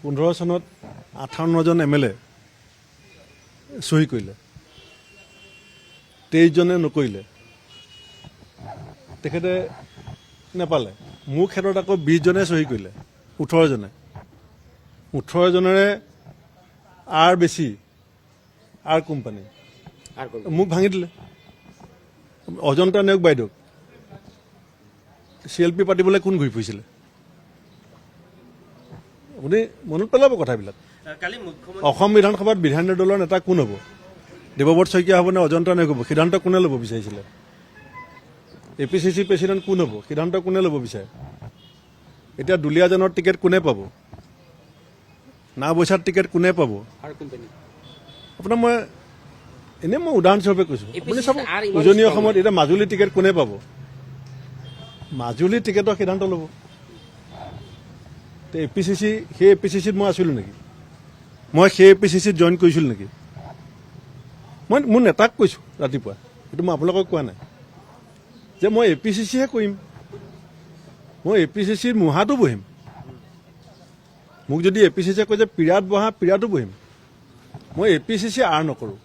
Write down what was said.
15 চনত 58জন MLA চহী কৰিলে, 23জনে নকৰিলে, তেখেতে নেপালে। মোৰ ক্ষেত্ৰত আকৌ 20জনে চহী কৰিলে, 18জনে। 18জনেৰে আৰ বেছি, আৰ কোম্পানী মোক ভাঙি দিলে। অজন্তা নেওগ বাইদেউক CLP পাতিবলৈ কোন ঘূৰি ফুৰিছিলে? আপুনি মনত পেলাব কথাবিলাক। অসম বিধানসভাত বিধায়িনী দলৰ নেতা কোন হ'ব? দেৱব্ৰত শইকীয়া হ'ব নে অজন্তা নেওগ হ'ব? সিদ্ধান্ত কোনে ল'ব বিচাৰিছিলে? APCC প্ৰেচিডেণ্ট কোন হ'ব? সিদ্ধান্ত কোনে ল'ব বিচাৰে? এতিয়া দুলীয়াজানৰ টিকেট কোনে পাব? নাওবৈচাৰ টিকেট কোনে পাব? আপোনাৰ মই উদাহৰণস্বৰূপে কৈছোঁ। আপুনি চাব, উজনি অসমত এতিয়া মাজুলী টিকেট কোনে পাব? মাজুলী টিকেটৰ সিদ্ধান্ত ল'ব। APCC, সেই APCCত মই আছিলোঁ নেকি? মই সেই APCCত জইন কৰিছিলোঁ নেকি? মই মোৰ নেতাক কৈছোঁ ৰাতিপুৱা, এইটো মই আপোনালোকক কোৱা নাই যে মই APCCহে কৰিম, মই APCCৰ মুহাটো বহিম। মোক যদি APCCয়ে কয় যে পিৰাত বহা, পিৰাতো বহিম। মই APCC আৰ নকৰোঁ।